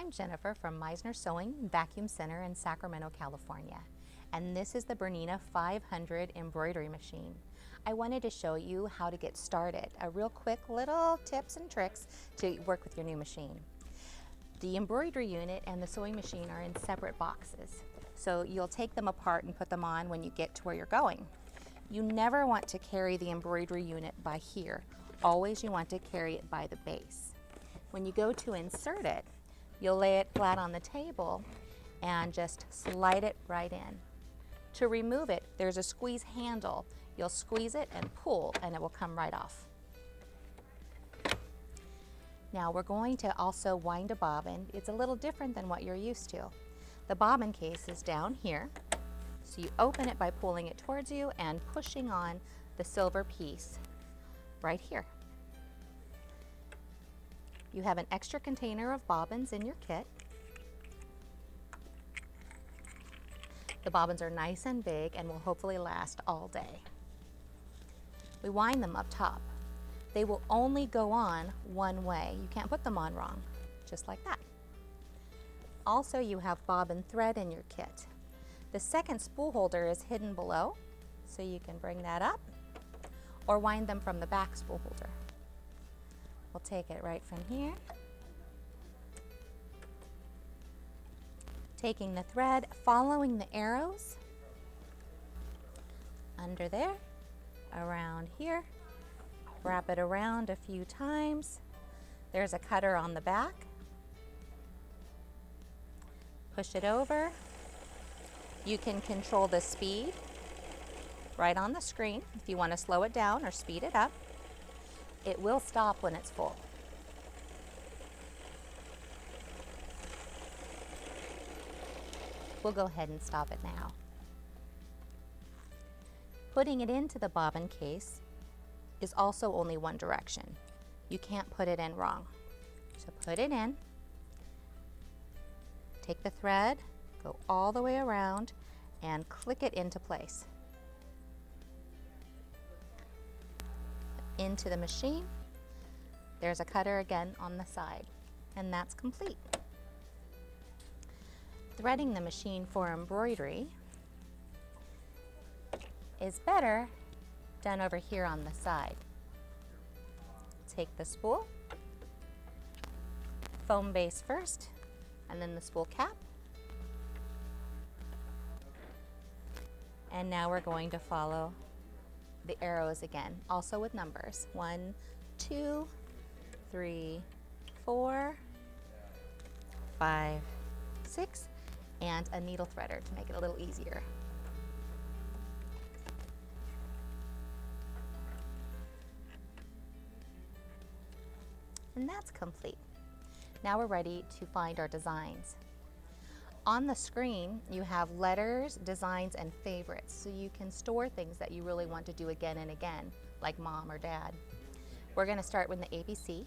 I'm Jennifer from Meisner Sewing Vacuum Center in Sacramento, California, and this is the BERNINA 500 embroidery machine. I wanted to show you how to get started, a real quick little tips and tricks to work with your new machine. The embroidery unit and the sewing machine are in separate boxes, so you'll take them apart and put them on when you get to where you're going. You never want to carry the embroidery unit by here. Always you want to carry it by the base. When you go to insert it, you'll lay it flat on the table and just slide it right in. To remove it, there's a squeeze handle. You'll squeeze it and pull and it will come right off. Now we're going to also wind a bobbin. It's a little different than what you're used to. The bobbin case is down here. So you open it by pulling it towards you and pushing on the silver piece right here. You have an extra container of bobbins in your kit. The bobbins are nice and big and will hopefully last all day. We wind them up top. They will only go on one way. You can't put them on wrong, just like that. Also, you have bobbin thread in your kit. The second spool holder is hidden below, so you can bring that up or wind them from the back spool holder. We'll take it right from here. Taking the thread, following the arrows under there, around here, wrap it around a few times. There's a cutter on the back. Push it over. You can control the speed right on the screen if you want to slow it down or speed it up. It will stop when it's full. We'll go ahead and stop it now. Putting it into the bobbin case is also only one direction. You can't put it in wrong. So put it in, take the thread, go all the way around and click it into place. Into the machine. There's a cutter again on the side, and that's complete. Threading the machine for embroidery is better done over here on the side. Take the spool, foam base first, and then the spool cap. And now we're going to follow the arrows again, also with numbers. 1, 2, 3, 4, 5, 6, and a needle threader to make it a little easier. And that's complete. Now we're ready to find our designs. On the screen, you have letters, designs, and favorites, so you can store things that you really want to do again and again, like mom or dad. We're going to start with the ABC.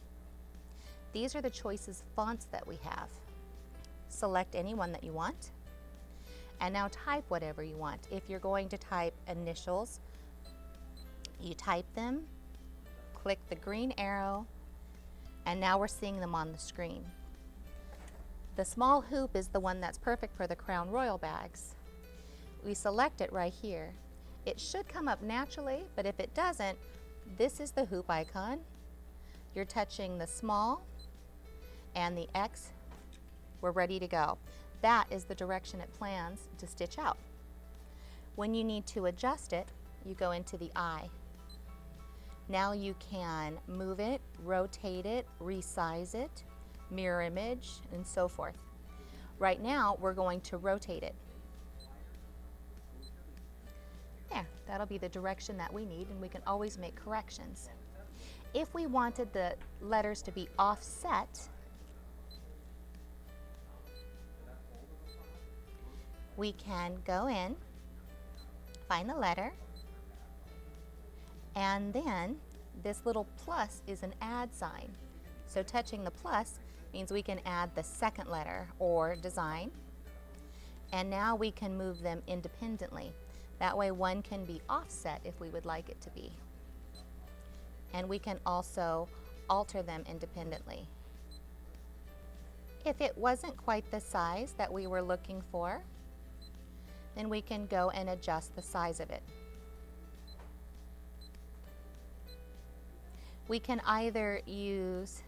These are the choices fonts that we have. Select any one that you want, and now type whatever you want. If you're going to type initials, you type them, click the green arrow, and now we're seeing them on the screen. The small hoop is the one that's perfect for the Crown Royal bags. We select it right here. It should come up naturally, but if it doesn't, this is the hoop icon. You're touching the small and the X. We're ready to go. That is the direction it plans to stitch out. When you need to adjust it, you go into the eye. Now you can move it, rotate it, resize it, mirror image, and so forth. Right now, we're going to rotate it. There, that'll be the direction that we need, and we can always make corrections. If we wanted the letters to be offset, we can go in, find the letter, and then this little plus is an add sign. So touching the plus means we can add the second letter or design, and now we can move them independently. That way one can be offset if we would like it to be. And we can also alter them independently. If it wasn't quite the size that we were looking for, then we can go and adjust the size of it. We can either use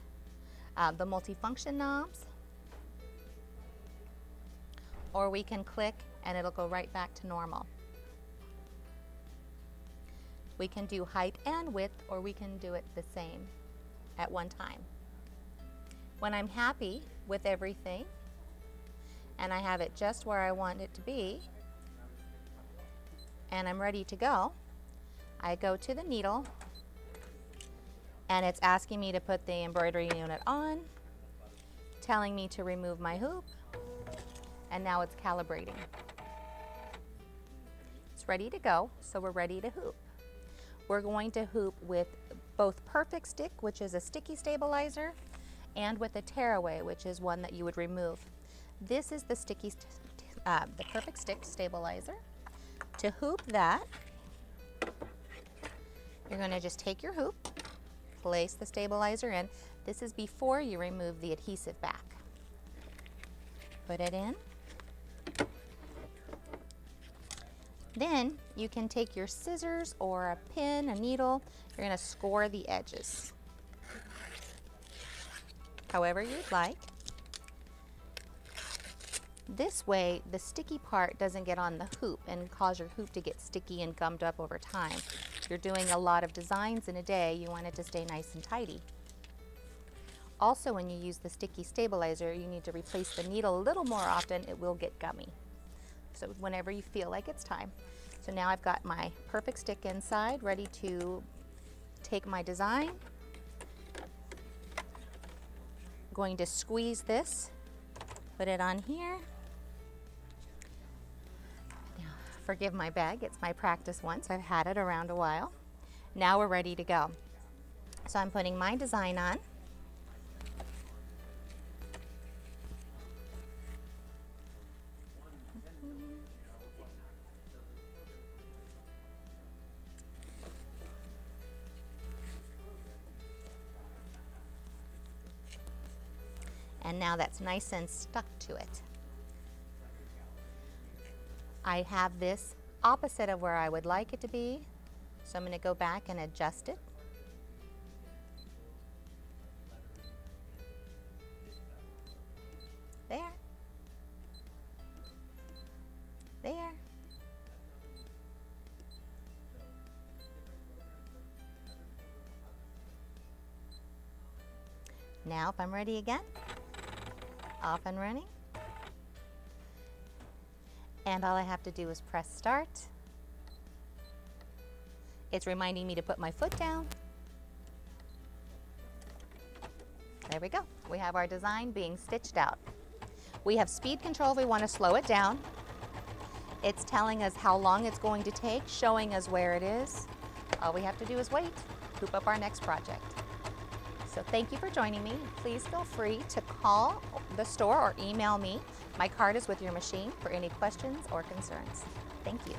the multifunction knobs, or we can click and it'll go right back to normal. We can do height and width, or we can do it the same at one time. When I'm happy with everything and I have it just where I want it to be and I'm ready to go, I go to the needle and it's asking me to put the embroidery unit on, telling me to remove my hoop, and now it's calibrating. It's ready to go, so we're ready to hoop. We're going to hoop with both Perfect Stick, which is a sticky stabilizer, and with a tearaway, which is one that you would remove. This is the the Perfect Stick stabilizer. To hoop that, you're going to just take your hoop, place the stabilizer in. This is before you remove the adhesive back. Put it in. Then you can take your scissors or a pin, a needle. You're going to score the edges however you'd like. This way the sticky part doesn't get on the hoop and cause your hoop to get sticky and gummed up over time. If you're doing a lot of designs in a day, you want it to stay nice and tidy. Also, when you use the sticky stabilizer, you need to replace the needle a little more often. It will get gummy. So whenever you feel like it's time. So now I've got my Perfect Stick inside, ready to take my design. I'm going to squeeze this, put it on here. Now, forgive my bag, it's my practice one, so I've had it around a while. Now we're ready to go. So I'm putting my design on. And now that's nice and stuck to it. I have this opposite of where I would like it to be, so I'm going to go back and adjust it. There. There. Now if I'm ready again, off and running. And all I have to do is press start. It's reminding me to put my foot down. There we go. We have our design being stitched out. We have speed control if we want to slow it down. It's telling us how long it's going to take, showing us where it is. All we have to do is wait, hoop up our next project. So thank you for joining me. Please feel free to call the store or email me. My card is with your machine for any questions or concerns. Thank you.